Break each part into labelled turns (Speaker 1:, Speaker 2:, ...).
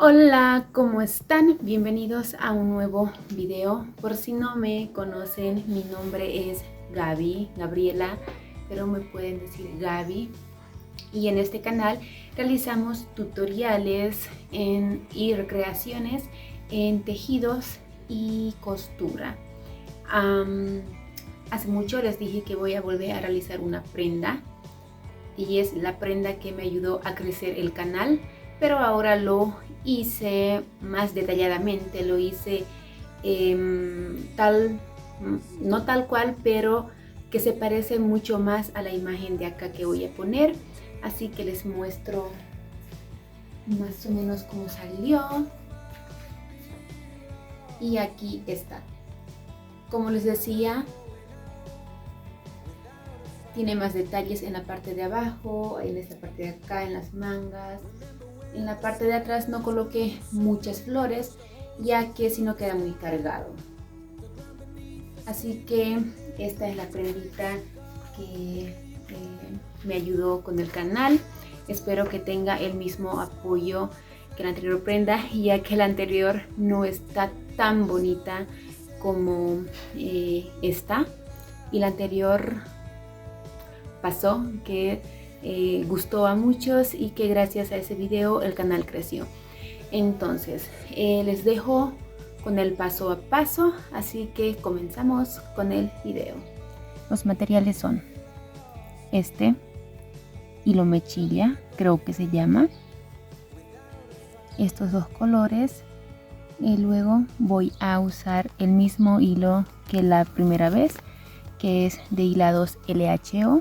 Speaker 1: Hola, ¿cómo están? Bienvenidos a un nuevo video. Por si no me conocen, mi nombre es Gaby, Gabriela, pero me pueden decir Gaby. Y en este canal realizamos tutoriales y recreaciones en tejidos y costura. Hace mucho les dije que voy a volver a realizar una prenda y es la prenda que me ayudó a crecer el canal, pero ahora lo hice más detalladamente, lo hice no tal cual, pero que se parece mucho más a la imagen de acá que voy a poner. Así que les muestro más o menos cómo salió. Y aquí está. Como les decía, tiene más detalles en la parte de abajo, en esta parte de acá, en las mangas. En la parte de atrás no coloqué muchas flores, ya que si no queda muy cargado. Así que esta es la prendita que me ayudó con el canal. Espero que tenga el mismo apoyo que la anterior prenda, ya que la anterior no está tan bonita como esta. Y la anterior pasó que gustó a muchos y que gracias a ese video el canal creció. Entonces les dejo con el paso a paso, así que comenzamos con el video. Los materiales son este hilo mechilla, creo que se llama, estos dos colores, y luego voy a usar el mismo hilo que la primera vez, que es de hilados LHO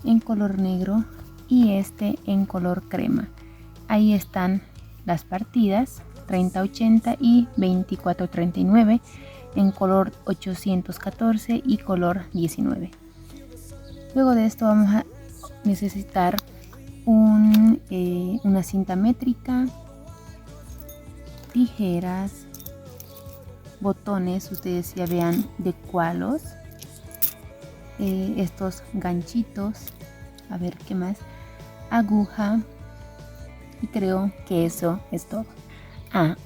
Speaker 1: en color negro y este en color crema. Ahí están las partidas 30-80 y 24-39 en color 814 y color 19. Luego de esto vamos a necesitar una cinta métrica, tijeras, botones, ustedes ya vean de cuáles, estos ganchitos, a ver qué más, aguja, y creo que eso es todo.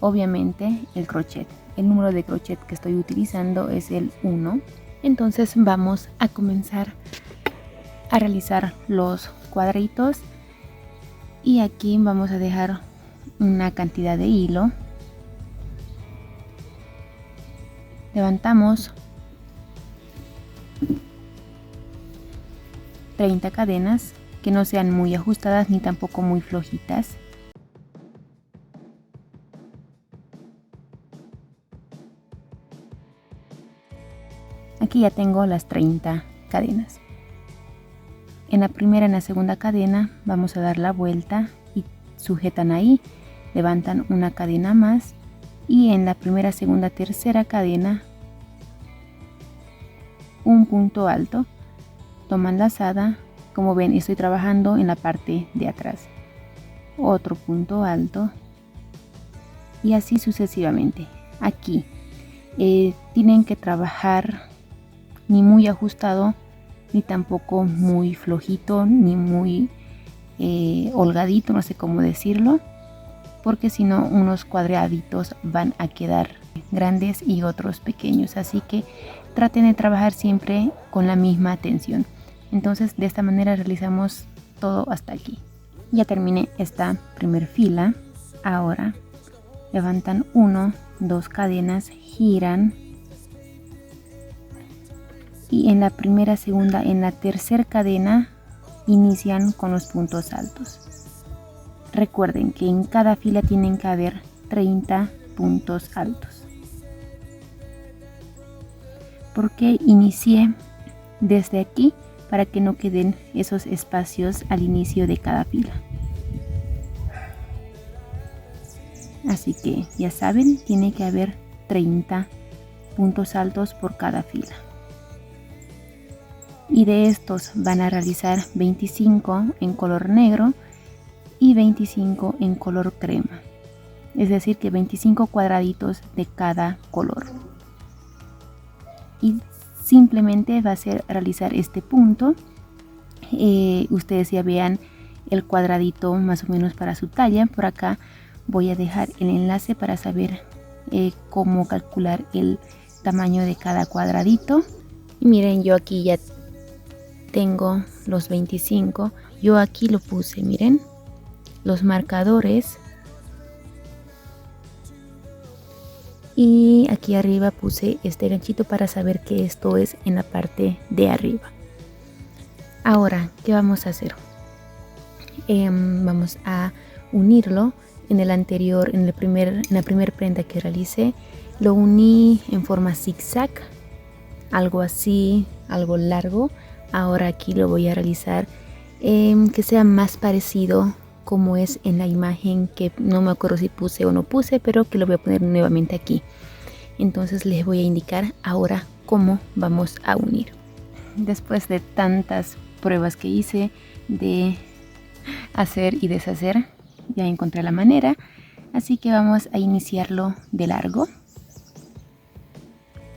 Speaker 1: Obviamente el crochet. El número de crochet que estoy utilizando es el 1. Entonces vamos a comenzar a realizar los cuadritos, y aquí vamos a dejar una cantidad de hilo. Levantamos 30 cadenas, que no sean muy ajustadas ni tampoco muy flojitas. Aquí ya tengo las 30 cadenas. En la primera y en la segunda cadena vamos a dar la vuelta y sujetan ahí, levantan una cadena más, y en la primera, segunda, tercera cadena un punto alto, toman lazada. Como ven, estoy trabajando en la parte de atrás, otro punto alto y así sucesivamente. Aquí tienen que trabajar ni muy ajustado ni tampoco muy flojito ni muy holgadito, no sé cómo decirlo, porque si no unos cuadraditos van a quedar grandes y otros pequeños, así que traten de trabajar siempre con la misma atención. Entonces de esta manera realizamos todo hasta aquí. Ya terminé esta primera fila. Ahora levantan 1, 2 cadenas, giran, y en la primera, segunda, en la tercera cadena inician con los puntos altos. Recuerden que en cada fila tienen que haber 30 puntos altos. Porque inicié desde aquí para que no queden esos espacios al inicio de cada fila. Así que ya saben, tiene que haber 30 puntos altos por cada fila. Y de estos van a realizar 25 en color negro y 25 en color crema. Es decir que 25 cuadraditos de cada color. Y simplemente va a ser realizar este punto. Ustedes ya vean el cuadradito más o menos para su talla. Por acá voy a dejar el enlace para saber cómo calcular el tamaño de cada cuadradito. Y miren, yo aquí ya tengo los 25. Yo aquí lo puse, miren, los marcadores. Y aquí arriba puse este ganchito para saber que esto es en la parte de arriba. Ahora, ¿qué vamos a hacer? Vamos a unirlo. En el anterior, en la primera prenda que realicé, lo uní en forma zigzag, algo así, algo largo. Ahora aquí lo voy a realizar que sea más parecido como es en la imagen, que no me acuerdo si puse o no puse, pero que lo voy a poner nuevamente aquí. Entonces les voy a indicar ahora cómo vamos a unir. Después de tantas pruebas que hice de hacer y deshacer, ya encontré la manera, así que vamos a iniciarlo de largo.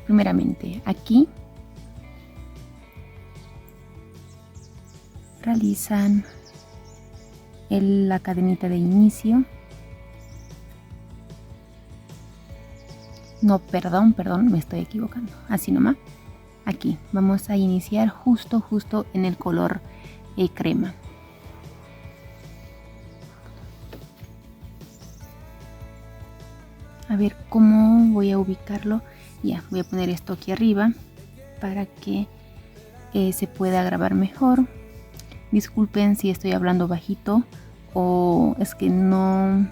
Speaker 1: Primeramente aquí realizan la cadenita de inicio. No, perdón, me estoy equivocando. Así nomás. Aquí vamos a iniciar justo en el color crema. A ver cómo voy a ubicarlo. Ya, voy a poner esto aquí arriba para que se pueda grabar mejor. Disculpen si estoy hablando bajito o es que no,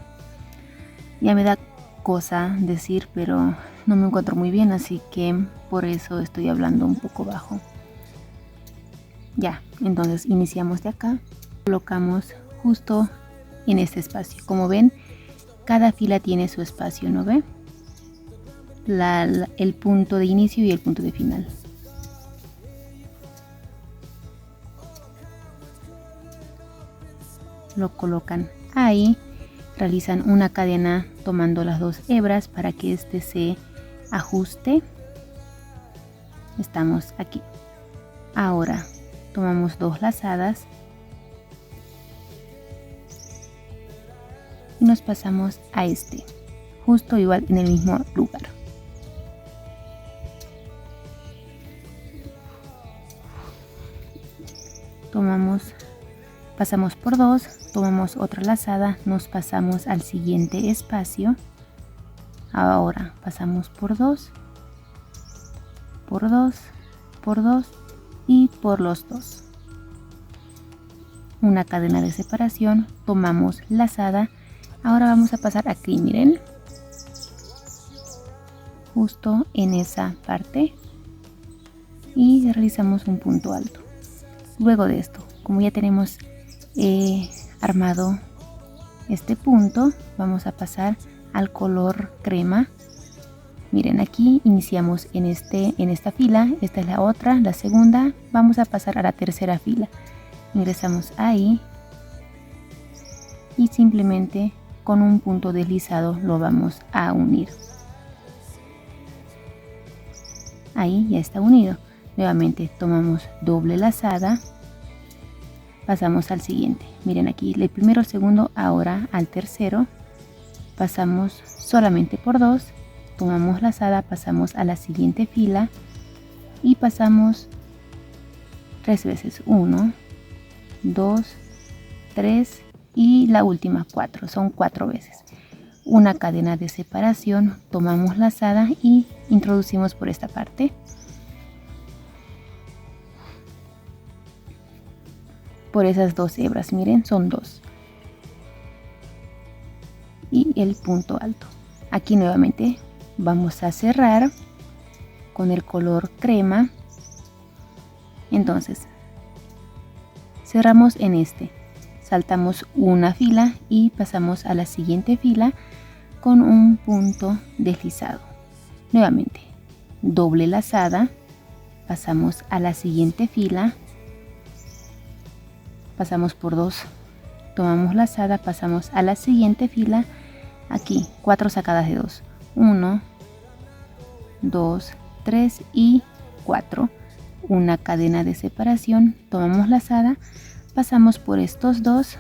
Speaker 1: ya me da cosa decir, pero no me encuentro muy bien, así que por eso estoy hablando un poco bajo. Ya, entonces iniciamos de acá, colocamos justo en este espacio. Como ven, cada fila tiene su espacio, ¿no ve? El punto de inicio y el punto de final. Lo colocan ahí, realizan una cadena tomando las dos hebras para que este se ajuste. Estamos aquí. Ahora tomamos dos lazadas y nos pasamos a este, justo igual en el mismo lugar. Pasamos por dos, tomamos otra lazada, nos pasamos al siguiente espacio. Ahora pasamos por dos, por dos, por dos y por los dos. Una cadena de separación, tomamos lazada. Ahora vamos a pasar aquí, miren, justo en esa parte, y realizamos un punto alto. Luego de esto, como ya tenemos armado este punto, vamos a pasar al color crema. Miren, aquí iniciamos en esta fila, esta es la otra, la segunda, vamos a pasar a la tercera fila. Ingresamos ahí y simplemente con un punto deslizado lo vamos a unir. Ahí ya está unido. Nuevamente tomamos doble lazada, pasamos al siguiente. Miren aquí, el primero, el segundo, ahora al tercero. Pasamos solamente por dos, tomamos lazada, pasamos a la siguiente fila y pasamos 3 veces. 1, 2, 3 y la última 4. Son 4 veces. Una cadena de separación, tomamos lazada y introducimos por esta parte. Por esas dos hebras, miren, son 2. Y el punto alto. Aquí nuevamente vamos a cerrar con el color crema. Entonces cerramos en este, saltamos una fila y pasamos a la siguiente fila con un punto deslizado. Nuevamente doble lazada, pasamos a la siguiente fila, pasamos por dos, tomamos lazada, pasamos a la siguiente fila. Aquí 4 sacadas de 2, 1, 2, 3 y 4. Una cadena de separación, tomamos lazada, pasamos por estos dos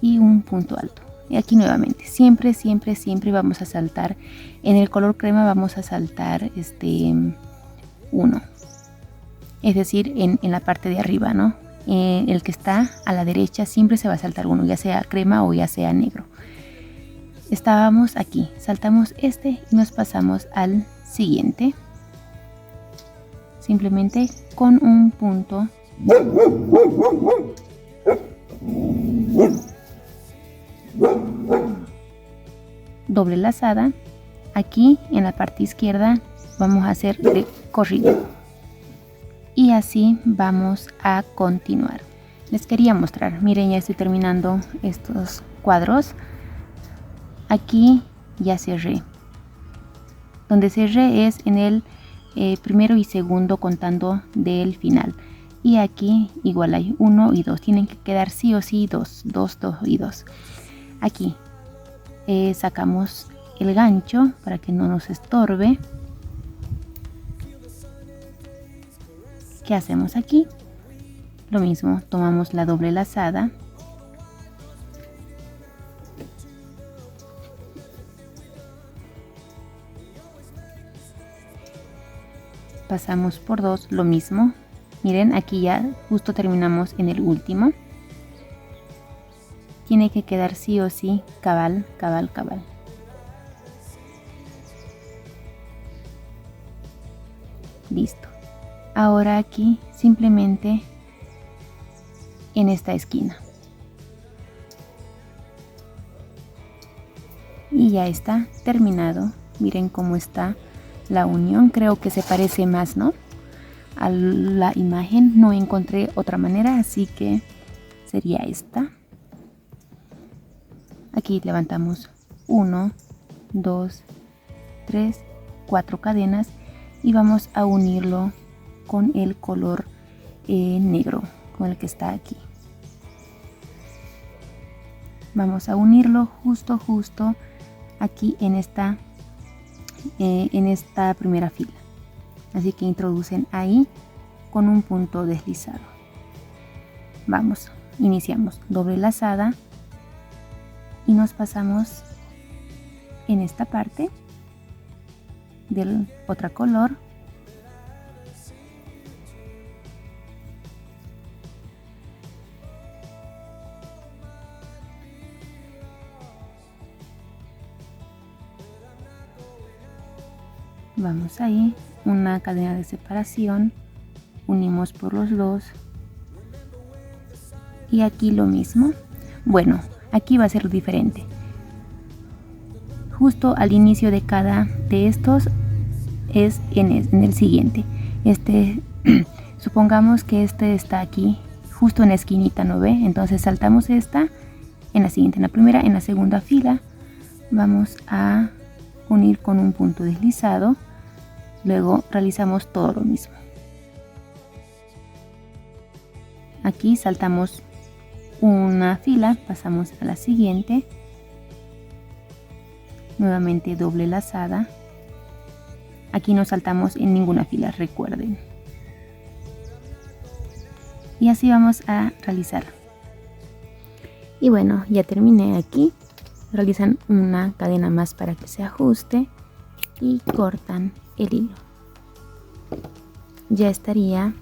Speaker 1: y un punto alto. Y aquí nuevamente, siempre vamos a saltar, en el color crema vamos a saltar 1, es decir, en la parte de arriba, ¿no? El que está a la derecha siempre se va a saltar 1, ya sea crema o ya sea negro. Estábamos aquí, saltamos y nos pasamos al siguiente, simplemente con un punto doble lazada. Aquí en la parte izquierda vamos a hacer de corrido y así vamos a continuar. Les quería mostrar, miren, ya estoy terminando estos cuadros. Aquí ya cerré, donde cerré es en el primero y segundo contando del final, y aquí igual hay 1 y 2, tienen que quedar sí o sí 2 y 2. Aquí sacamos el gancho para que no nos estorbe. ¿Qué hacemos aquí? Lo mismo, tomamos la doble lazada, pasamos por 2, lo mismo. Miren, aquí ya justo terminamos en el último. Tiene que quedar sí o sí cabal. Listo. Ahora aquí simplemente en esta esquina. Y ya está terminado. Miren cómo está la unión. Creo que se parece más, ¿no?, a la imagen. No encontré otra manera, así que sería esta. Aquí levantamos 1, 2, 3, 4 cadenas y vamos a unirlo con el color negro, con el que está aquí. Vamos a unirlo justo aquí en esta primera fila. Así que introducen ahí con un punto deslizado. Vamos, iniciamos doble lazada y nos pasamos en esta parte del otro color. Vamos ahí, una cadena de separación, unimos por los dos y aquí lo mismo. Bueno, aquí va a ser diferente. Justo al inicio de cada de estos es en el siguiente. Supongamos que este está aquí justo en la esquinita, ¿no ve? Entonces saltamos esta en la siguiente, en la primera, en la segunda fila vamos a unir con un punto deslizado. Luego realizamos todo lo mismo. Aquí saltamos una fila, pasamos a la siguiente, nuevamente doble lazada. Aquí no saltamos en ninguna fila, recuerden. Y así vamos a realizar. Y bueno, ya terminé aquí. Realizan una cadena más para que se ajuste y cortan el hilo. Ya estaría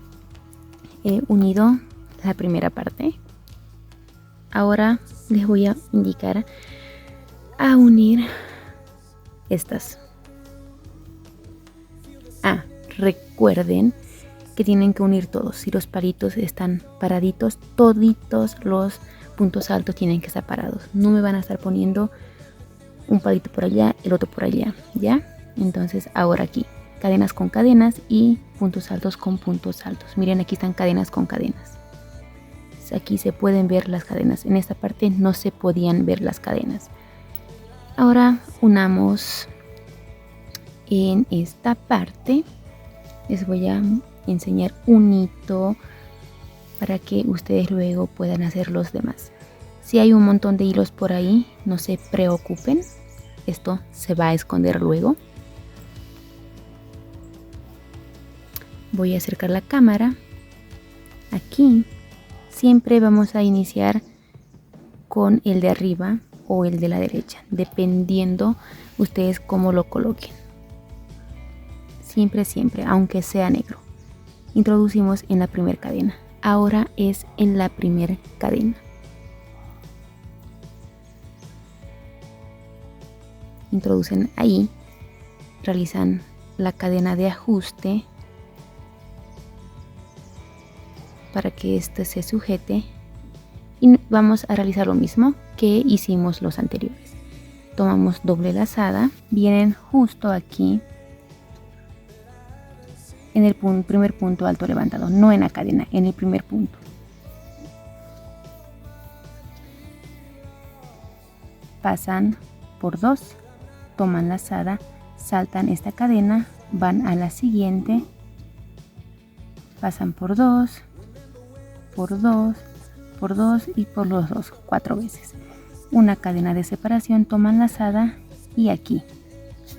Speaker 1: unido la primera parte. Ahora les voy a indicar a unir estas. Recuerden que tienen que unir todos. Si los palitos están paraditos, toditos los puntos altos tienen que estar parados. No me van a estar poniendo un palito por allá, el otro por allá, ¿ya? Entonces ahora aquí, cadenas con cadenas y puntos altos con puntos altos. Miren, aquí están cadenas con cadenas. Aquí se pueden ver las cadenas. En esta parte no se podían ver las cadenas. Ahora unamos en esta parte. Les voy a enseñar un hito para que ustedes luego puedan hacer los demás. Si hay un montón de hilos por ahí, no se preocupen. Esto se va a esconder luego. Voy a acercar la cámara. Aquí siempre vamos a iniciar con el de arriba o el de la derecha, dependiendo ustedes cómo lo coloquen. Siempre, siempre, aunque sea negro. Introducimos en la primera cadena. Ahora es en la primera cadena. Introducen ahí, realizan la cadena de ajuste para que este se sujete y vamos a realizar lo mismo que hicimos los anteriores. Tomamos doble lazada, vienen justo aquí en el primer punto alto levantado, no en la cadena, en el primer punto. Pasan por 2, toman lazada, saltan esta cadena, van a la siguiente, pasan por 2, por 2, por 2 y por los 2, 4 veces. Una cadena de separación, toman lazada y aquí,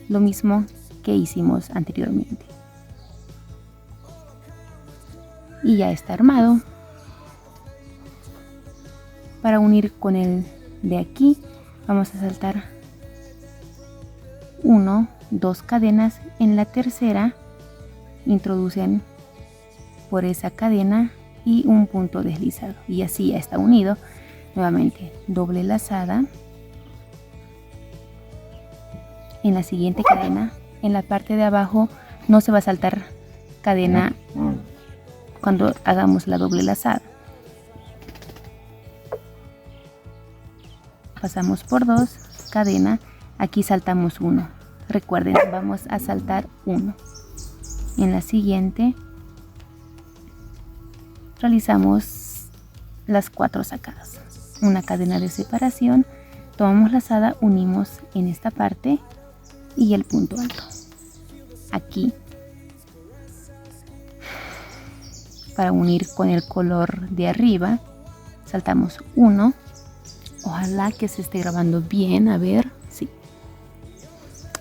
Speaker 1: lo mismo que hicimos anteriormente. Y ya está armado. Para unir con el de aquí, vamos a saltar 1, 2 cadenas. En la tercera, introducen por esa cadena y un punto deslizado. Y así ya está unido. Nuevamente, doble lazada. En la siguiente cadena, en la parte de abajo, no se va a saltar cadena cuando hagamos la doble lazada. Pasamos por 2, cadena, aquí saltamos 1. Recuerden, vamos a saltar 1. En la siguiente realizamos las 4 sacadas. Una cadena de separación, tomamos lazada, unimos en esta parte y el punto alto. Aquí, para unir con el color de arriba, saltamos 1. Ojalá que se esté grabando bien, a ver, sí.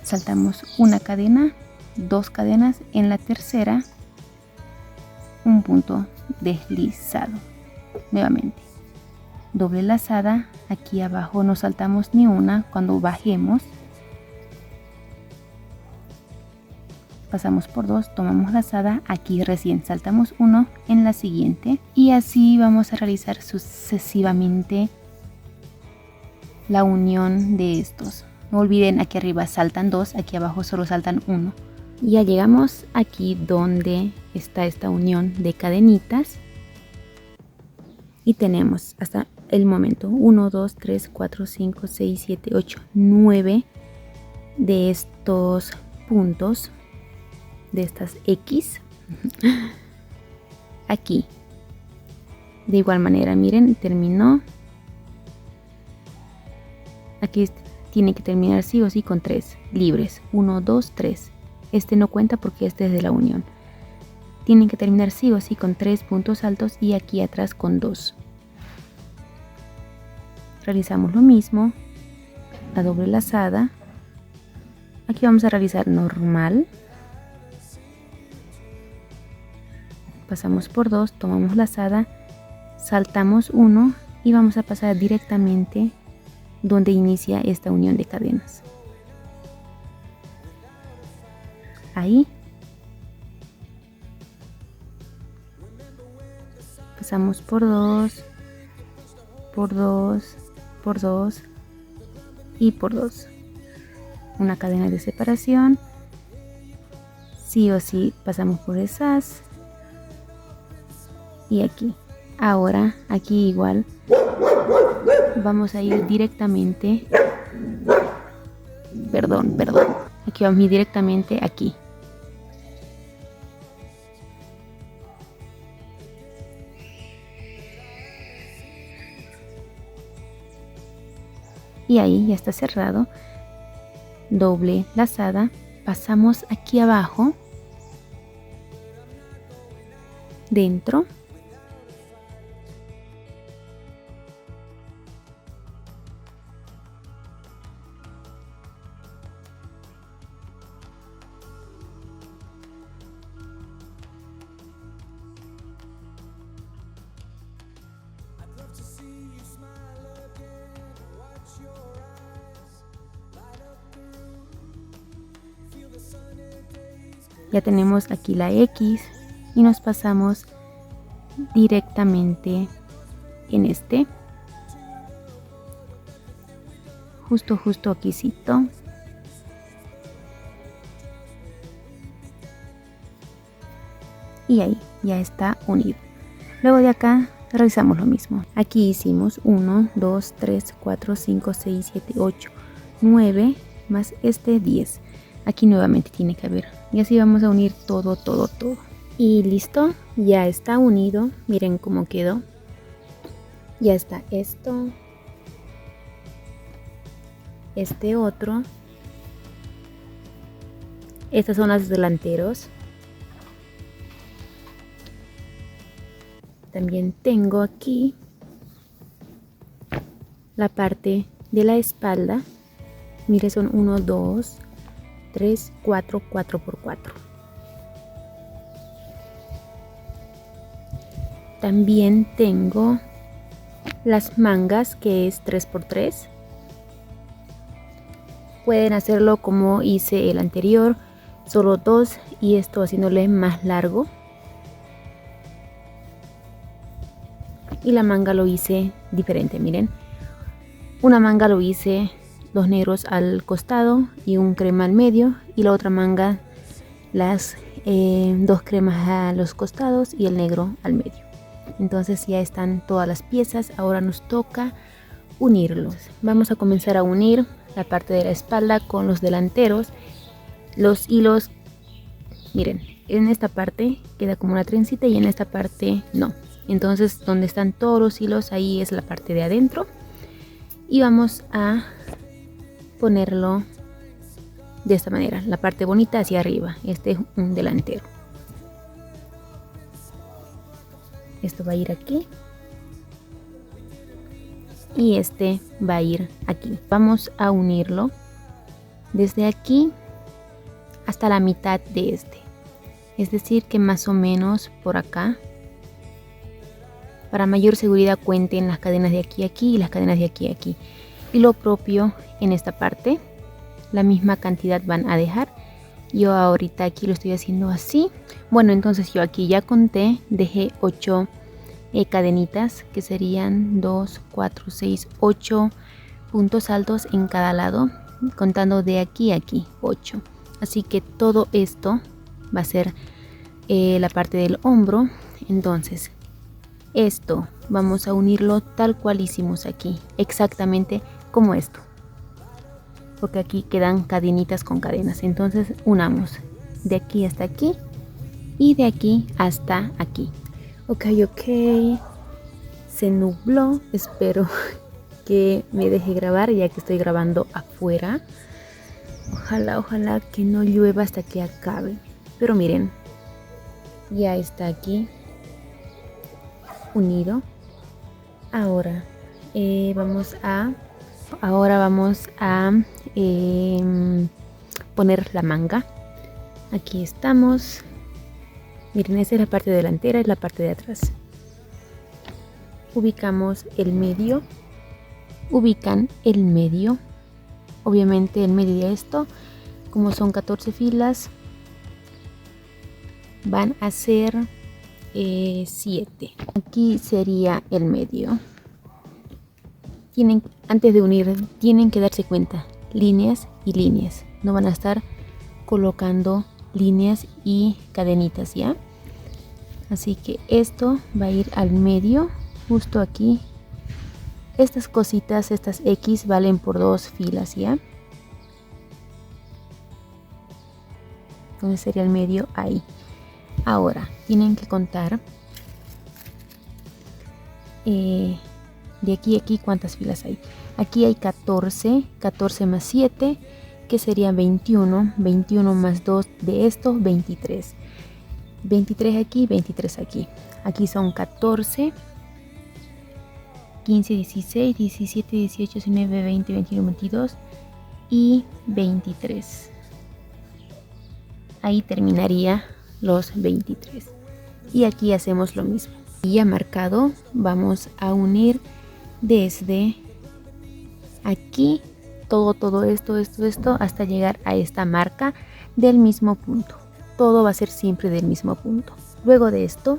Speaker 1: Saltamos una cadena, 2 cadenas, en la tercera un punto deslizado. Nuevamente, doble lazada, aquí abajo no saltamos ni una. Cuando bajemos, pasamos por 2, tomamos lazada, aquí recién saltamos 1 en la siguiente y así vamos a realizar sucesivamente la unión de estos. No olviden, aquí arriba saltan 2, aquí abajo solo saltan 1. Ya llegamos aquí donde está esta unión de cadenitas y tenemos hasta el momento 1, 2, 3, 4, 5, 6, 7, 8, 9 de estos puntos, de estas X aquí. De igual manera, miren, terminó. Aquí tiene que terminar sí o sí con 3 libres. 1, 2, 3. Este no cuenta porque este es de la unión. Tienen que terminar sí o sí con 3 puntos altos y aquí atrás con 2. Realizamos lo mismo. La doble lazada. Aquí vamos a realizar normal. Pasamos por 2, tomamos lazada, saltamos 1 y vamos a pasar directamente donde inicia esta unión de cadenas. Ahí. Pasamos por 2, por 2, por 2 y por 2. Una cadena de separación. Sí o sí pasamos por esas. Y aquí. Ahora, aquí igual. Vamos a ir directamente. Perdón. Aquí vamos a ir directamente aquí. Y ahí ya está cerrado. Doble lazada. Pasamos aquí abajo. Dentro. Ya tenemos aquí la X y nos pasamos directamente en este. Justo aquícito. Y ahí ya está unido. Luego de acá realizamos lo mismo. Aquí hicimos 1, 2, 3, 4, 5, 6, 7, 8, 9 más este 10. Aquí nuevamente tiene que haber. Y así vamos a unir todo. Y listo, ya está unido. Miren cómo quedó. Ya está esto. Este otro. Estas son las delanteros. También tengo aquí la parte de la espalda. Mire, son 1, 2, 3, 4, 4 por 4. También tengo las mangas, que es 3 por 3. Pueden hacerlo como hice el anterior, solo 2 y esto haciéndole más largo. Y la manga lo hice diferente, miren. Una manga lo hice 2 negros al costado y un crema al medio, y la otra manga las 2 cremas a los costados y el negro al medio. Entonces ya están todas las piezas. Ahora nos toca unirlos. Vamos a comenzar a unir la parte de la espalda con los delanteros. Los hilos, miren, en esta parte queda como una trencita y en esta parte no. Entonces donde están todos los hilos, ahí es la parte de adentro. Y vamos a ponerlo de esta manera, la parte bonita hacia arriba. Este es un delantero. Esto va a ir aquí. Y este va a ir aquí. Vamos a unirlo desde aquí hasta la mitad de este. Es decir, que más o menos por acá. Para mayor seguridad cuenten las cadenas de aquí a aquí y las cadenas de aquí a aquí. Y lo propio en esta parte. La misma cantidad van a dejar. Yo ahorita aquí lo estoy haciendo así. Bueno, entonces yo aquí ya conté. Dejé 8 cadenitas, que serían 2, 4, 6, 8 puntos altos en cada lado. Contando de aquí a aquí, 8. Así que todo esto va a ser la parte del hombro. Entonces esto vamos a unirlo tal cual hicimos aquí, exactamente como esto, porque aquí quedan cadenitas con cadenas. Entonces unamos de aquí hasta aquí y de aquí hasta aquí. Ok, se nubló, espero que me deje grabar ya que estoy grabando afuera. Ojalá que no llueva hasta que acabe. Pero miren, ya está aquí unido. Ahora vamos a poner la manga. Aquí estamos. Miren, esta es la parte delantera, es la parte de atrás. Ubicamos el medio. Ubican el medio. Obviamente el medio de esto, como son 14 filas, van a ser 7. Aquí sería el medio. Antes de unir, tienen que darse cuenta, líneas y líneas. No van a estar colocando líneas y cadenitas, ¿ya? Así que esto va a ir al medio, justo aquí. Estas cositas, estas X valen por 2 filas, ¿ya? Entonces sería el medio ahí. Ahora tienen que contar de aquí a aquí cuántas filas hay. Aquí hay 14, 14 más 7, que serían 21, 21 más 2 de esto, 23. 23 aquí, 23 aquí. Aquí son 14, 15, 16, 17, 18, 19, 20, 21, 22 y 23. Ahí terminaría los 23. Y aquí hacemos lo mismo. Y ya marcado, vamos a unir desde aquí todo esto hasta llegar a esta marca del mismo punto. todo va a ser siempre del mismo punto. Luego de esto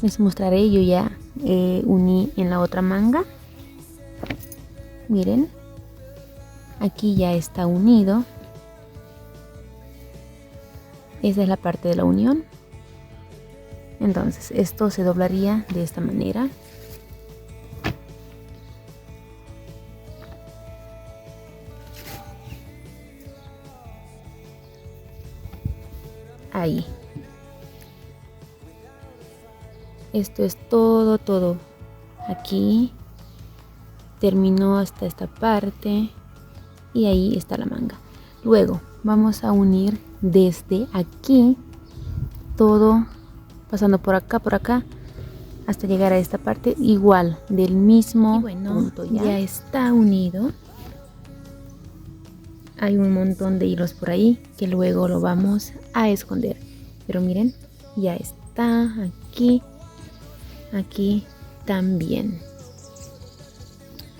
Speaker 1: les mostraré, yo ya uní en la otra manga. Miren, aquí ya está unido. Esa es la parte de la unión. Entonces esto se doblaría de esta manera. Ahí. Esto es todo. Aquí terminó hasta esta parte y ahí está la manga. Luego vamos a unir desde aquí todo, pasando por acá hasta llegar a esta parte igual del mismo punto. Ya está unido. Hay un montón de hilos por ahí que luego lo vamos a esconder, pero miren, ya está aquí también.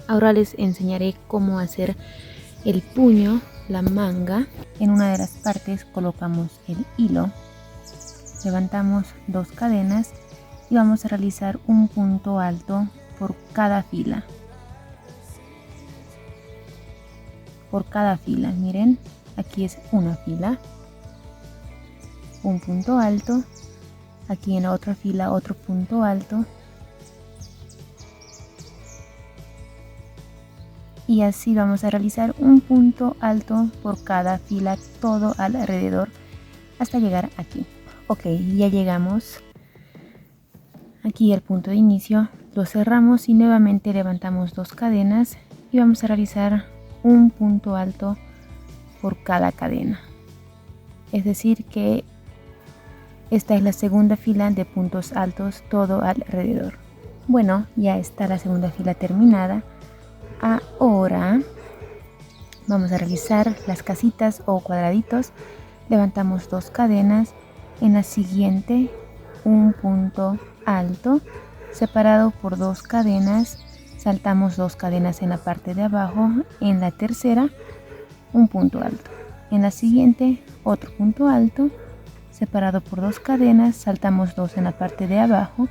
Speaker 1: Ahora les enseñaré cómo hacer el puño, la manga. En una de las partes colocamos el hilo, levantamos 2 cadenas y vamos a realizar un punto alto por cada fila. Miren, aquí es una fila, un punto alto, aquí en la otra fila otro punto alto, y así vamos a realizar un punto alto por cada fila, todo alrededor hasta llegar aquí. Ok, ya llegamos aquí al punto de inicio, lo cerramos y nuevamente levantamos 2 cadenas y vamos a realizar un punto alto por cada cadena. Es decir que esta es la segunda fila de puntos altos todo alrededor. Bueno, ya está la segunda fila terminada. Ahora vamos a realizar las casitas o cuadraditos. Levantamos 2 cadenas. En la siguiente un punto alto separado por 2 cadenas. Saltamos 2 cadenas en la parte de abajo. En la tercera un punto alto. En la siguiente otro punto alto separado por 2 cadenas. Saltamos 2 en la parte de abajo.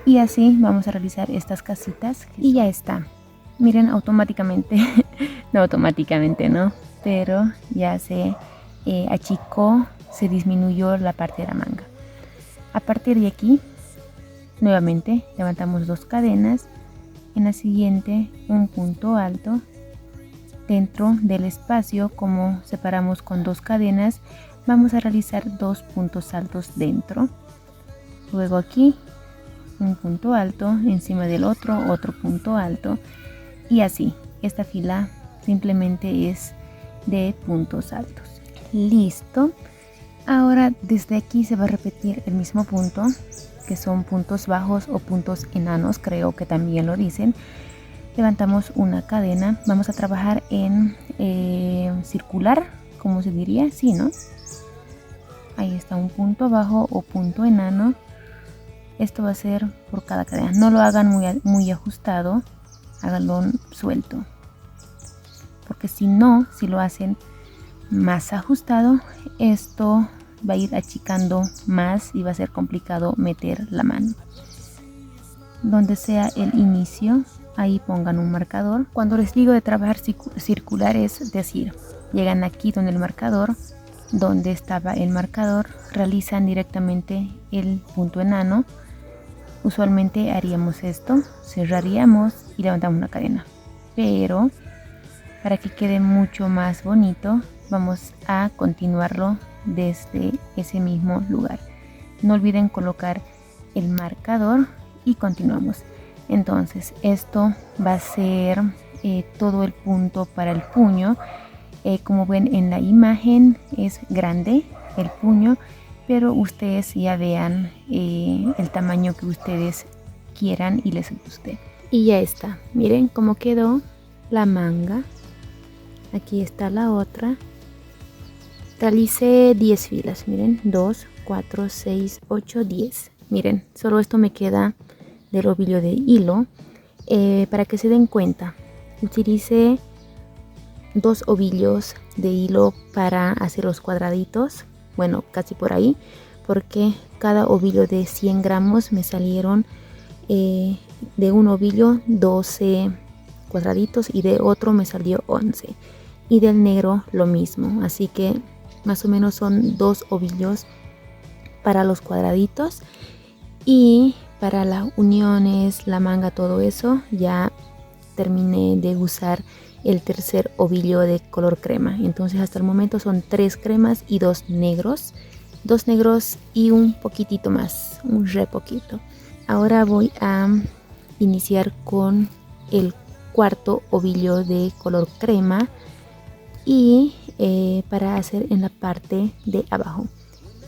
Speaker 1: Y así vamos a realizar estas casitas. Y ya está. Miren, automáticamente, no automáticamente, ¿no? Pero ya se achicó, se disminuyó la parte de la manga. A partir de aquí, nuevamente levantamos 2 cadenas. En la siguiente un punto alto. Dentro del espacio, como separamos con 2 cadenas, vamos a realizar 2 puntos altos dentro. Luego aquí un punto alto, encima del otro punto alto. Y así, esta fila simplemente es de puntos altos. Listo. Ahora desde aquí se va a repetir el mismo punto, que son puntos bajos o puntos enanos, creo que también lo dicen. Levantamos una cadena, vamos a trabajar en circular, como se diría, sí, ¿no? Ahí está un punto bajo o punto enano. Esto va a ser por cada cadena. No lo hagan muy ajustado, háganlo suelto, porque si lo hacen más ajustado, esto va a ir achicando más y va a ser complicado meter la mano. Donde sea el inicio, ahí pongan un marcador. Cuando les digo de trabajar circular, es decir, llegan aquí donde donde estaba el marcador, realizan directamente el punto enano. Usualmente haríamos esto, cerraríamos y levantamos una cadena, pero para que quede mucho más bonito vamos a continuarlo desde ese mismo lugar. No olviden colocar el marcador y continuamos. Entonces esto va a ser todo el punto para el puño. Como ven en la imagen es grande el puño, pero ustedes ya vean el tamaño que ustedes quieran y les guste. Y ya está, miren cómo quedó la manga. Aquí está la otra. Realicé 10 filas, miren, 2, 4, 6, 8, 10. Miren, solo esto me queda del ovillo de hilo. Para que se den cuenta, utilicé 2 ovillos de hilo para hacer los cuadraditos. bueno, casi por ahí, porque cada ovillo de 100 gramos me salieron de un ovillo 12 cuadraditos y de otro me salió 11, y del negro lo mismo, así que más o menos son 2 ovillos para los cuadraditos. Y para las uniones, la manga, todo eso, ya terminé de usar el tercer ovillo de color crema. Entonces hasta el momento son 3 cremas y 2 negros. 2 negros y un poquitito más, un re poquito. Ahora voy a iniciar con el cuarto ovillo de color crema y para hacer en la parte de abajo.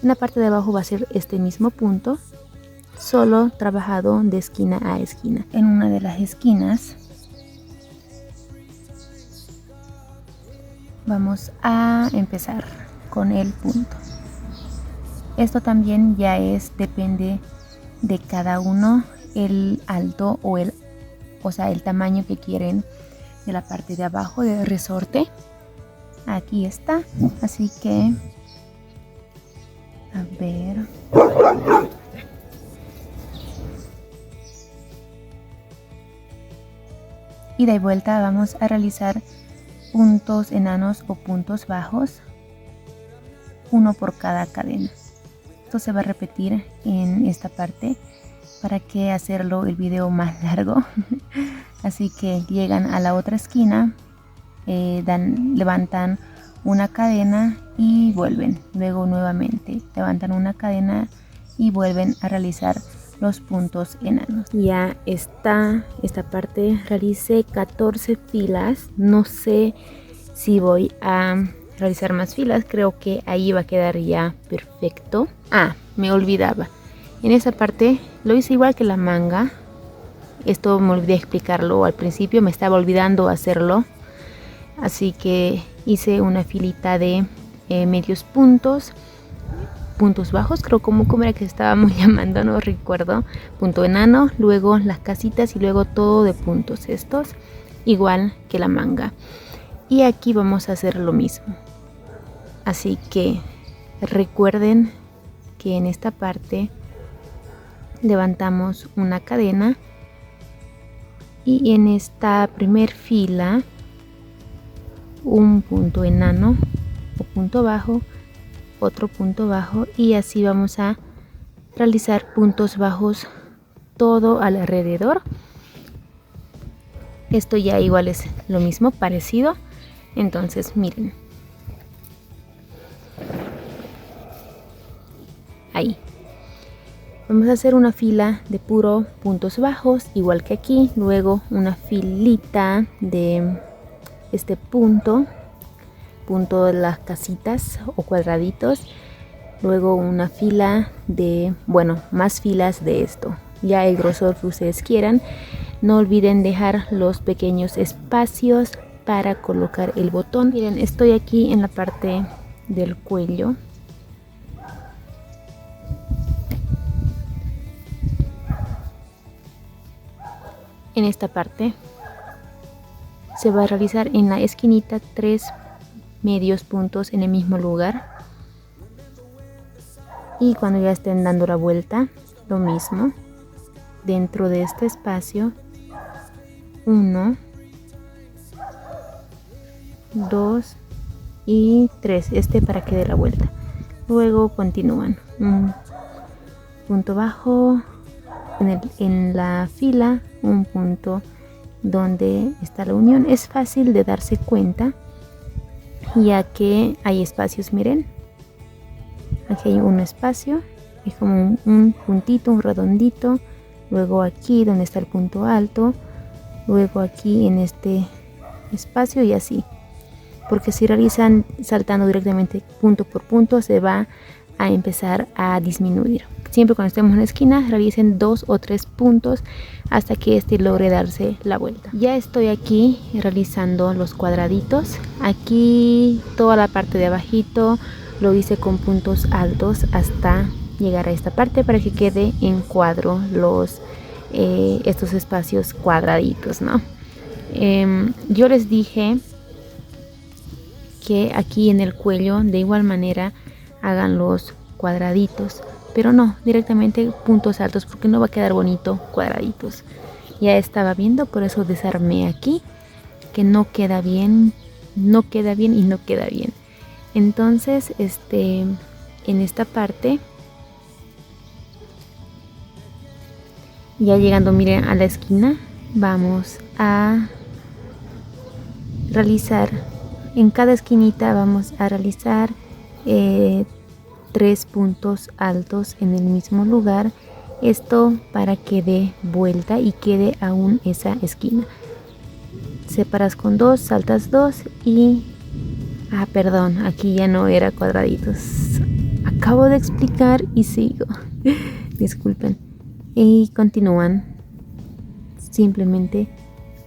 Speaker 1: En la parte de abajo va a ser este mismo punto, solo trabajado de esquina a esquina. En una de las esquinas vamos a empezar con el punto. Esto también ya depende de cada uno, el alto o sea, el tamaño que quieren de la parte de abajo del resorte. Aquí está, así que a ver. Y de vuelta vamos a realizar puntos enanos o puntos bajos, uno por cada cadena. Esto se va a repetir en esta parte para que hacerlo el video más largo. Así que llegan a la otra esquina, levantan una cadena y vuelven. Luego nuevamente levantan una cadena y vuelven a realizar los puntos enanos. Ya está esta parte, realicé 14 filas. No sé si voy a realizar más filas, creo que ahí va a quedar ya perfecto. Me olvidaba, en esa parte lo hice igual que la manga. Esto me olvidé explicarlo al principio, me estaba olvidando hacerlo, así que hice una filita de medios puntos bajos, creo como era que estábamos llamando, no recuerdo. Punto enano, luego las casitas y luego todo de puntos estos, igual que la manga. Y aquí vamos a hacer lo mismo, así que recuerden que en esta parte levantamos una cadena y en esta primer fila un punto enano o punto bajo, otro punto bajo, y así vamos a realizar puntos bajos todo alrededor. Esto ya igual es lo mismo, parecido. Entonces miren, ahí vamos a hacer una fila de puro puntos bajos, igual que aquí. Luego una filita de este punto de las casitas o cuadraditos. Luego una fila de, bueno, más filas de esto, ya el grosor que ustedes quieran. No olviden dejar los pequeños espacios para colocar el botón. Miren, estoy aquí en la parte del cuello. En esta parte se va a realizar en la esquinita 3 medios puntos en el mismo lugar, y cuando ya estén dando la vuelta, lo mismo dentro de este espacio, 1, 2 y 3, para que dé la vuelta. Luego continúan un punto bajo en la fila, un punto donde está la unión. Es fácil de darse cuenta ya que hay espacios. Miren, aquí hay un espacio, es como un puntito, un redondito. Luego aquí donde está el punto alto, luego aquí en este espacio, y así, porque si realizan saltando directamente punto por punto se va a empezar a disminuir. Siempre cuando estemos en la esquina realicen 2 o 3 puntos hasta que logre darse la vuelta. Ya estoy aquí realizando los cuadraditos. Aquí toda la parte de abajito lo hice con puntos altos hasta llegar a esta parte para que quede en cuadro estos espacios cuadraditos, ¿no? Yo les dije que aquí en el cuello de igual manera hagan los cuadraditos, pero no directamente puntos altos porque no va a quedar bonito cuadraditos. Ya estaba viendo, por eso desarmé aquí, que no queda bien, no queda bien y no queda bien. Entonces en esta parte, ya llegando, miren, a la esquina, vamos a realizar, en cada esquinita vamos a realizar 3 puntos altos en el mismo lugar. Esto para que dé vuelta y quede aún esa esquina. Separas con 2, saltas 2 y... perdón, aquí ya no era cuadraditos. Acabo de explicar y sigo. Disculpen. Y continúan simplemente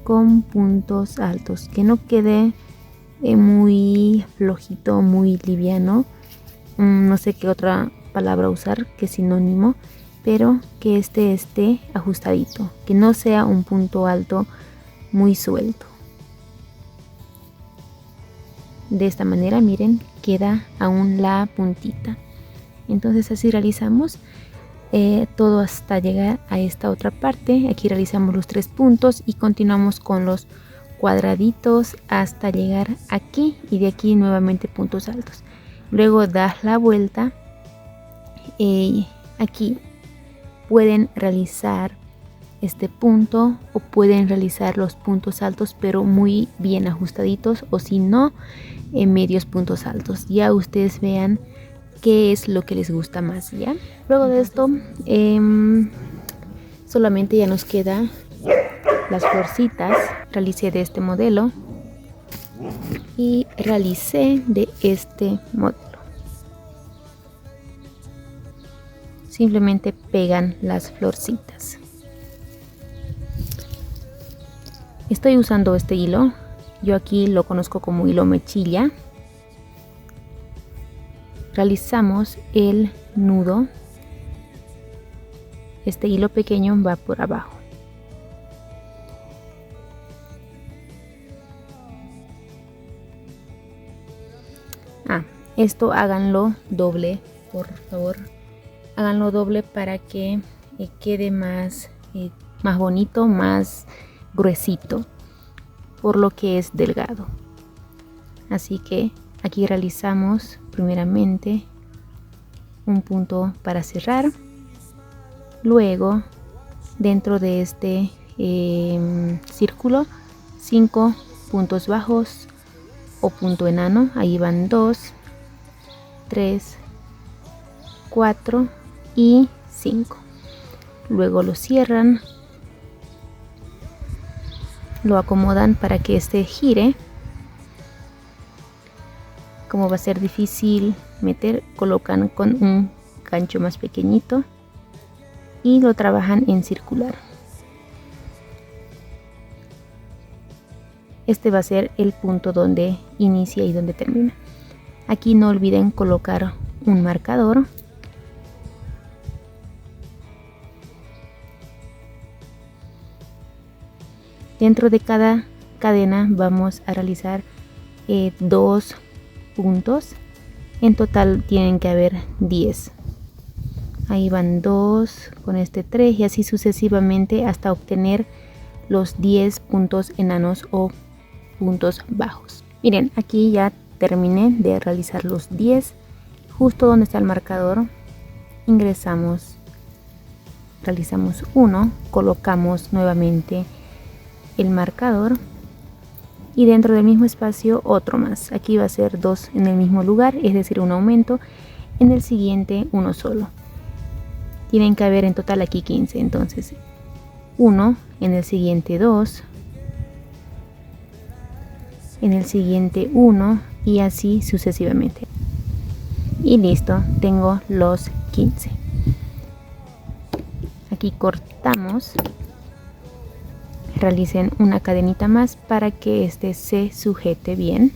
Speaker 1: con puntos altos. Que no quede muy flojito, muy liviano. No sé qué otra palabra usar, que sinónimo. Pero que esté ajustadito. Que no sea un punto alto muy suelto. De esta manera, miren, queda aún la puntita. Entonces así realizamos todo hasta llegar a esta otra parte. Aquí realizamos los 3 puntos y continuamos con los cuadraditos hasta llegar aquí, y de aquí nuevamente puntos altos. Luego das la vuelta. Aquí pueden realizar este punto o pueden realizar los puntos altos, pero muy bien ajustaditos, o si no, en medios puntos altos. Ya ustedes vean qué es lo que les gusta más. Ya luego de esto solamente ya nos queda las florcitas. Realicé de este modelo y realicé de este modelo. Simplemente pegan las florcitas. Estoy usando este hilo, yo aquí lo conozco como hilo mechilla. Realizamos el nudo. Este hilo pequeño va por abajo. Esto háganlo doble, por favor. Háganlo doble para que quede más bonito, más gruesito, por lo que es delgado. Así que aquí realizamos primeramente un punto para cerrar. Luego, dentro de este círculo, 5 puntos bajos o punto enano. Ahí van 2, 3, 4 y 5. Luego lo cierran, lo acomodan para que este gire. Como va a ser difícil meter, colocan con un gancho más pequeñito y lo trabajan en circular. Este va a ser el punto donde inicia y donde termina. Aquí no olviden colocar un marcador. Dentro de cada cadena vamos a realizar 2 puntos. En total tienen que haber 10. Ahí van 2, con este 3 y así sucesivamente hasta obtener los 10 puntos enanos o puntos bajos. Miren, aquí ya terminé de realizar los 10. Justo donde está el marcador ingresamos, realizamos 1, colocamos nuevamente el marcador y dentro del mismo espacio otro más. Aquí va a ser 2 en el mismo lugar, es decir, un aumento. En el siguiente uno solo. Tienen que haber en total aquí 15. Entonces 1, en el siguiente 2, en el siguiente 1 y así sucesivamente. Y listo, tengo los 15. Aquí cortamos. Realicen una cadenita más para que este se sujete bien.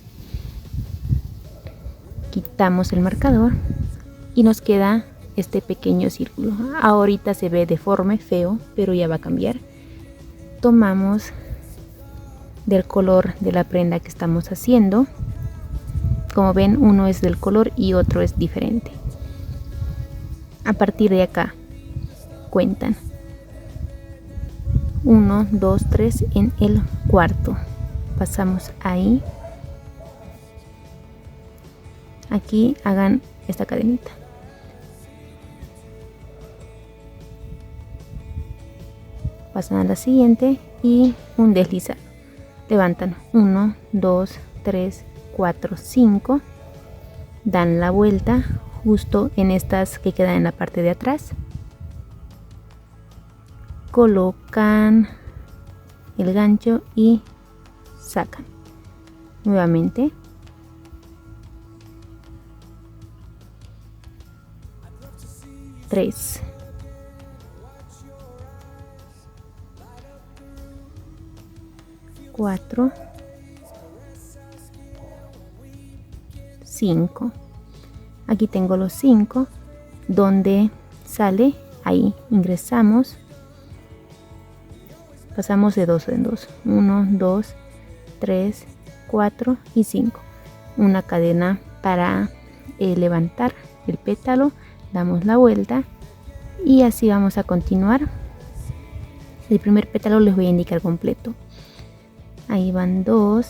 Speaker 1: Quitamos el marcador y nos queda este pequeño círculo. Ahorita se ve deforme, feo, pero ya va a cambiar. Tomamos del color de la prenda que estamos haciendo, Como ven, uno es del color y otro es diferente. A partir de acá cuentan 1, 2, 3 en el cuarto. Pasamos ahí. Aquí hagan esta cadenita. Pasan a la siguiente y un deslizado. Levantan 1, 2, 3, 4, 5. Dan la vuelta justo en estas que quedan en la parte de atrás. Colocan el gancho y sacan. Nuevamente. Tres. 4, 5. Aquí tengo los 5. Donde sale, ahí ingresamos. Pasamos de 2 en 2. 1, 2, 3, 4 y 5. Una cadena para levantar el pétalo. Damos la vuelta y así vamos a continuar. El primer pétalo les voy a indicar completo. Ahí van 2,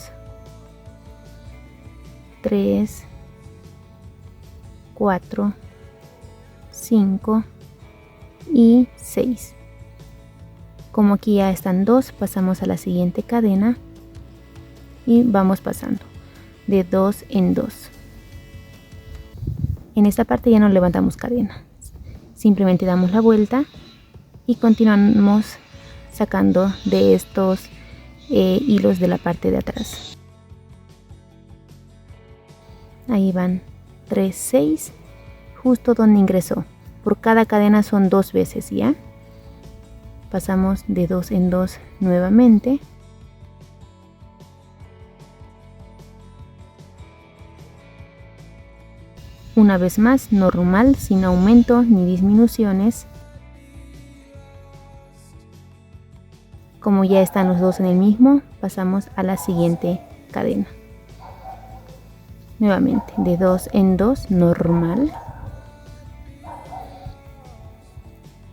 Speaker 1: 3, 4, 5 y 6. Como aquí ya están 2, pasamos a la siguiente cadena y vamos pasando de 2 en 2. En esta parte ya no levantamos cadena, simplemente damos la vuelta y continuamos sacando de estos hilos de la parte de atrás. Ahí van 3, 6, justo donde ingresó. Por cada cadena son 2 veces, ¿ya? Pasamos de 2 en 2 nuevamente. Una vez más, normal, sin aumento ni disminuciones. Como ya están los dos en el mismo, pasamos a la siguiente cadena. Nuevamente, de 2 en 2, normal.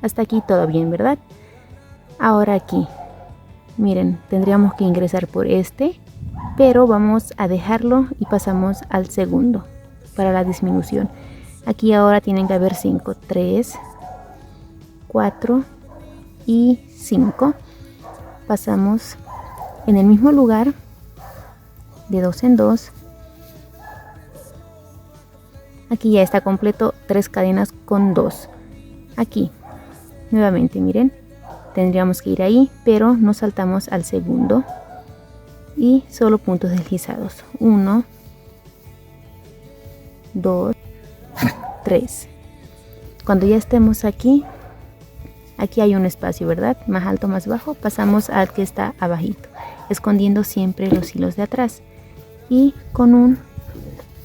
Speaker 1: Hasta aquí todo bien, ¿verdad? Ahora aquí, miren, tendríamos que ingresar por este, pero vamos a dejarlo y pasamos al segundo para la disminución. Aquí ahora tienen que haber 5, 3, 4 y 5. Pasamos en el mismo lugar de 2 en 2. Aquí ya está completo 3 cadenas con 2. Aquí nuevamente, miren, tendríamos que ir ahí, pero nos saltamos al segundo y solo puntos deslizados. 1, 2, 3. Cuando ya estemos aquí, aquí hay un espacio, ¿verdad? Más alto, más bajo. Pasamos al que está abajito, escondiendo siempre los hilos de atrás y con un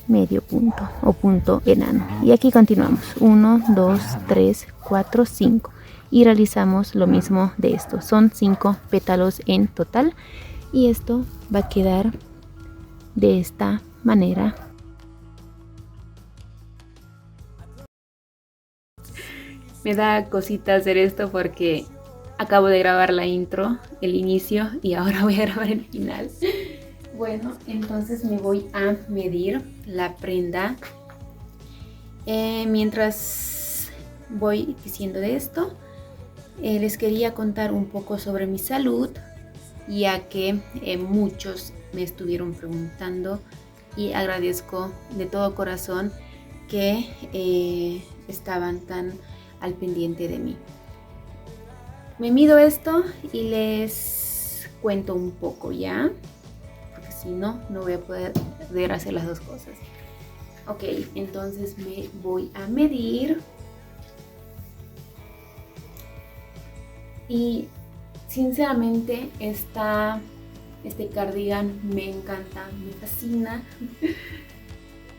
Speaker 1: medio punto o punto enano. Y aquí continuamos. 1, 2, 3, 4, 5. Y realizamos lo mismo de esto. Son 5 pétalos en total. Y esto va a quedar de esta manera. Me da cosita hacer esto porque acabo de grabar la intro, el inicio, y ahora voy a grabar el final. Bueno, entonces me voy a medir la prenda. Mientras voy diciendo de esto, les quería contar un poco sobre mi salud, ya que muchos me estuvieron preguntando y agradezco de todo corazón que estaban tan al pendiente de mí. Me mido esto y les cuento un poco, ¿ya? Porque si no, no voy a poder hacer las dos cosas. Ok, entonces me voy a medir. Y sinceramente este cardigan me encanta, me fascina.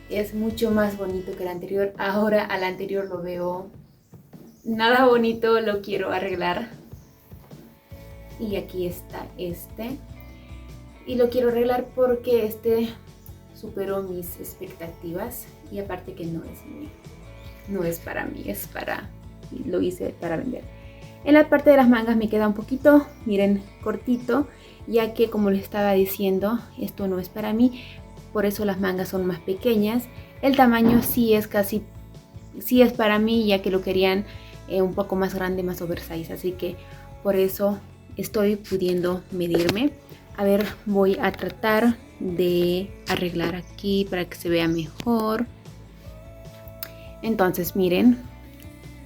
Speaker 1: Es mucho más bonito que el anterior. Ahora al anterior lo veo nada bonito, lo quiero arreglar. Y aquí está este. Y lo quiero arreglar porque este superó mis expectativas y aparte que no es para mí, lo hice para vender. En la parte de las mangas me queda un poquito, miren, cortito, ya que como les estaba diciendo, esto no es para mí, por eso las mangas son más pequeñas. El tamaño sí es para mí, ya que lo querían un poco más grande, más oversize, así que por eso estoy pudiendo medirme. A ver, voy a tratar de arreglar aquí para que se vea mejor. Entonces miren,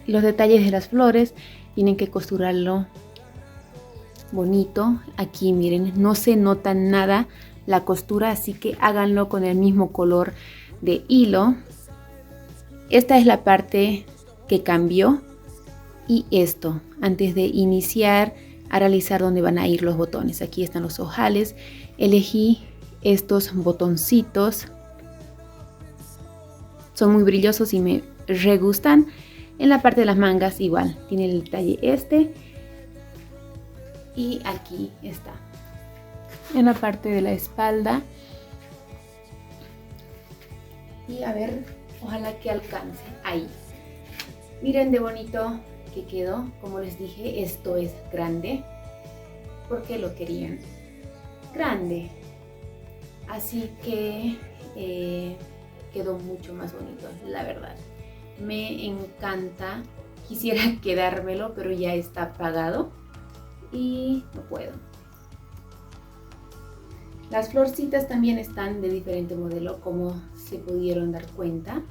Speaker 1: los detalles de las flores tienen que costurarlo bonito. Aquí miren, no se nota nada la costura, así que háganlo con el mismo color de hilo. Esta es la parte que cambió, y esto antes de iniciar a realizar donde van a ir los botones. Aquí están los ojales, elegí estos botoncitos, son muy brillosos y me re gustan. En la parte de las mangas igual, tiene el detalle este, y aquí está. En la parte de la espalda, y a ver, ojalá que alcance ahí. Miren de bonito que quedó. Como les dije, esto es grande porque lo querían grande, así que quedó mucho más bonito, la verdad. Me encanta, quisiera quedármelo, pero ya está pagado y no puedo. Las florcitas también están de diferente modelo, como se pudieron dar cuenta.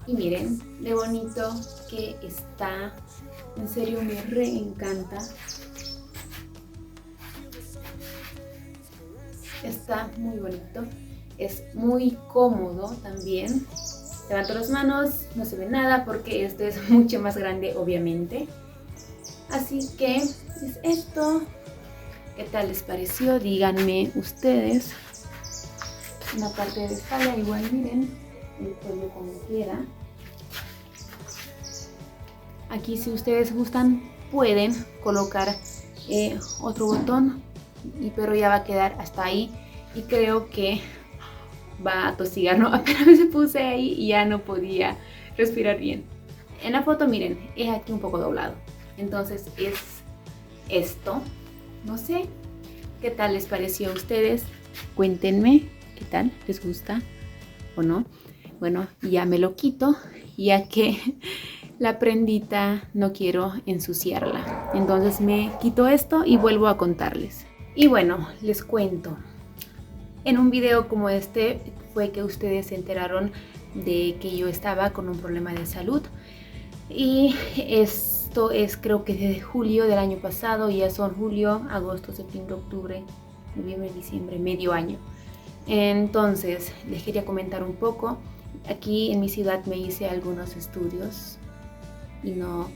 Speaker 1: Y miren, de bonito que está. En serio, me re encanta. Está muy bonito. Es muy cómodo también. Levanto las manos, no se ve nada porque este es mucho más grande, obviamente. Así que es esto. ¿Qué tal les pareció? Díganme ustedes. En la parte de espalda igual, miren el cuello como queda. Aquí, si ustedes gustan, pueden colocar otro botón, pero ya va a quedar hasta ahí, y creo que va a tosigar, ¿no? Apenas me puse ahí y ya no podía respirar bien. En la foto, miren, es aquí un poco doblado, entonces es esto. No sé qué tal les pareció a ustedes, cuéntenme qué tal, les gusta o no. Bueno, ya me lo quito, ya que la prendita no quiero ensuciarla. Entonces me quito esto y vuelvo a contarles. Y bueno, les cuento. En un video como este fue que ustedes se enteraron de que yo estaba con un problema de salud. Y esto es, creo que desde julio del año pasado. Ya son julio, agosto, septiembre, octubre, noviembre, diciembre, medio año. Entonces les quería comentar un poco. Aquí en mi ciudad me hice algunos estudios y no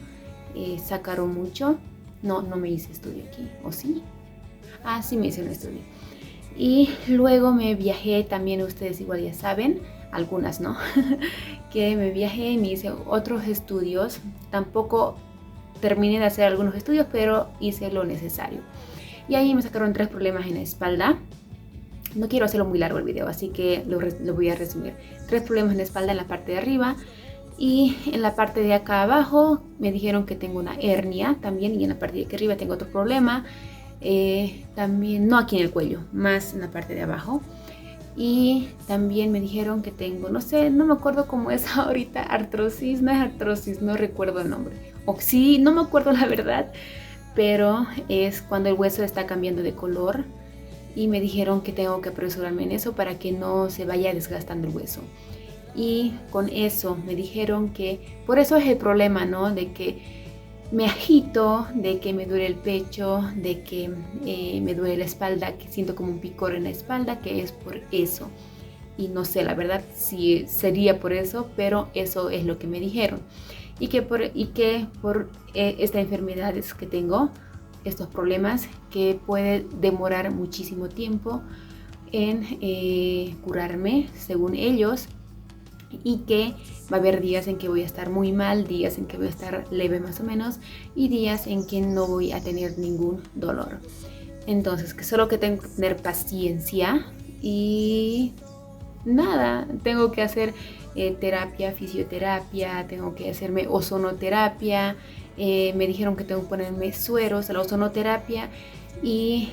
Speaker 1: sacaron mucho. No me hice estudio aquí, ¿o sí? Ah, sí me hice un estudio. Y luego me viajé, también ustedes igual ya saben, algunas no, que me viajé y me hice otros estudios. Tampoco terminé de hacer algunos estudios, pero hice lo necesario. Y ahí me sacaron 3 problemas en la espalda. No quiero hacerlo muy largo el video, así que lo voy a resumir. 3 problemas en la espalda, en la parte de arriba, y en la parte de acá abajo me dijeron que tengo una hernia también, y en la parte de aquí arriba tengo otro problema. También, no aquí en el cuello, más en la parte de abajo. Y también me dijeron que tengo, no sé, no me acuerdo cómo es ahorita, artrosis, no es artrosis, no recuerdo el nombre. O sí, no me acuerdo la verdad, pero es cuando el hueso está cambiando de color. Y me dijeron que tengo que apresurarme en eso para que no se vaya desgastando el hueso. Y con eso me dijeron que por eso es el problema, ¿no? De que me agito, de que me duele el pecho, de que me duele la espalda, que siento como un picor en la espalda, que es por eso. Y no sé, la verdad, si sería por eso, pero eso es lo que me dijeron. Y que por esta enfermedad que tengo, estos problemas, que puede demorar muchísimo tiempo en curarme, según ellos, y que va a haber días en que voy a estar muy mal, días en que voy a estar leve más o menos, y días en que no voy a tener ningún dolor. Entonces, que solo que tengo que tener paciencia y nada, tengo que hacer terapia, fisioterapia, tengo que hacerme ozonoterapia, me dijeron que tengo que ponerme sueros, la ozonoterapia y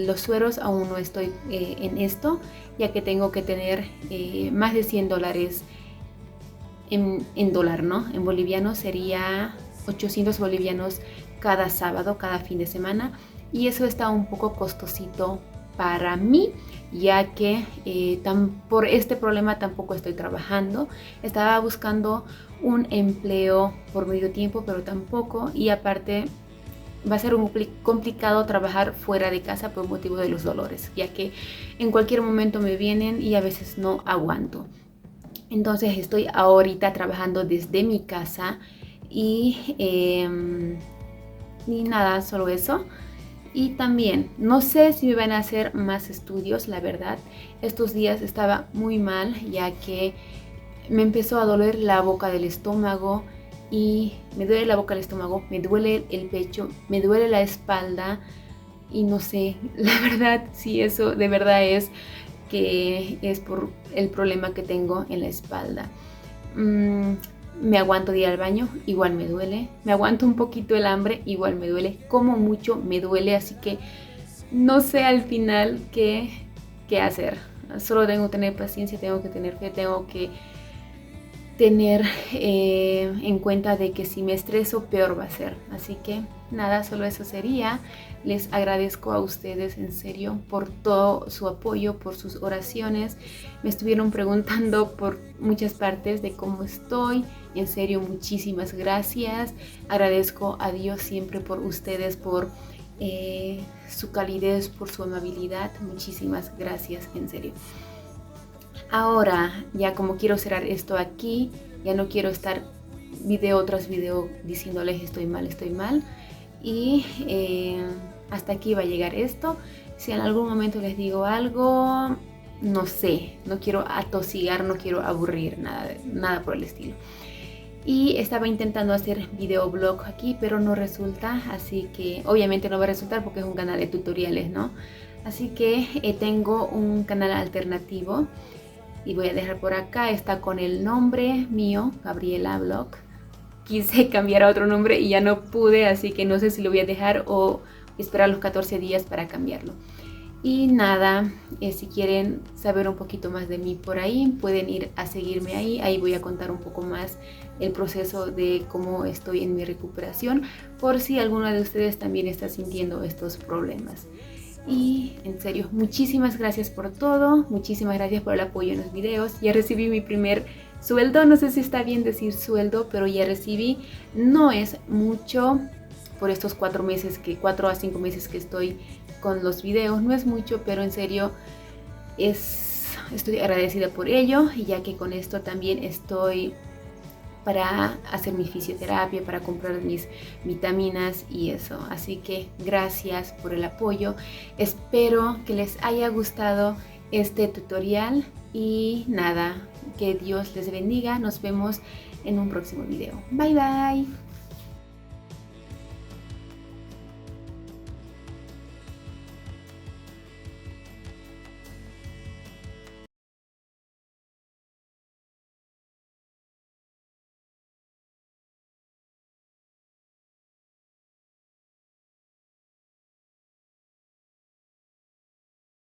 Speaker 1: los sueros aún no estoy en esto, ya que tengo que tener más de $100 en dólar, ¿no? En boliviano sería 800 bolivianos cada sábado, cada fin de semana, y eso está un poco costosito para mí, ya que por este problema tampoco estoy trabajando. Estaba buscando un empleo por medio tiempo, pero tampoco, y aparte va a ser complicado trabajar fuera de casa por motivo de los dolores, ya que en cualquier momento me vienen y a veces no aguanto. Entonces estoy ahorita trabajando desde mi casa y nada, solo eso. Y también, no sé si me van a hacer más estudios, la verdad. Estos días estaba muy mal, ya que me empezó a doler la boca del estómago. Y me duele la boca del estómago, me duele el pecho, me duele la espalda. Y no sé, la verdad, si eso de verdad es que es por el problema que tengo en la espalda. Me aguanto de ir al baño, igual me duele. Me aguanto un poquito el hambre, igual me duele. Como mucho, me duele, así que no sé al final qué hacer. Solo tengo que tener paciencia, tengo que tener fe, tengo que tener en cuenta de que si me estreso, peor va a ser. Así que nada, solo eso sería. Les agradezco a ustedes en serio por todo su apoyo, por sus oraciones. Me estuvieron preguntando por muchas partes de cómo estoy. En serio, muchísimas gracias. Agradezco a Dios siempre por ustedes, por su calidez, por su amabilidad. Muchísimas gracias, en serio. Ahora, ya como quiero cerrar esto aquí, ya no quiero estar video tras video diciéndoles estoy mal. Y hasta aquí va a llegar esto. Si en algún momento les digo algo, no sé, no quiero atosigar, no quiero aburrir, nada por el estilo. Y estaba intentando hacer videoblog aquí, pero no resulta, así que obviamente no va a resultar porque es un canal de tutoriales, ¿no? Así que tengo un canal alternativo y voy a dejar por acá, está con el nombre mío, Gabriela Blog. Quise cambiar a otro nombre y ya no pude, así que no sé si lo voy a dejar o esperar los 14 días para cambiarlo. Y nada, si quieren saber un poquito más de mí por ahí, pueden ir a seguirme ahí. Ahí voy a contar un poco más el proceso de cómo estoy en mi recuperación, por si alguno de ustedes también está sintiendo estos problemas. Y en serio, muchísimas gracias por todo, muchísimas gracias por el apoyo en los videos. Ya recibí mi primer sueldo, no sé si está bien decir sueldo, pero ya recibí. No es mucho por estos 4 a 5 meses que estoy con los videos, no es mucho, pero en serio estoy agradecida por ello, ya que con esto también estoy para hacer mi fisioterapia, para comprar mis vitaminas y eso. Así que gracias por el apoyo. Espero que les haya gustado este tutorial y nada, que Dios les bendiga. Nos vemos en un próximo video. Bye bye.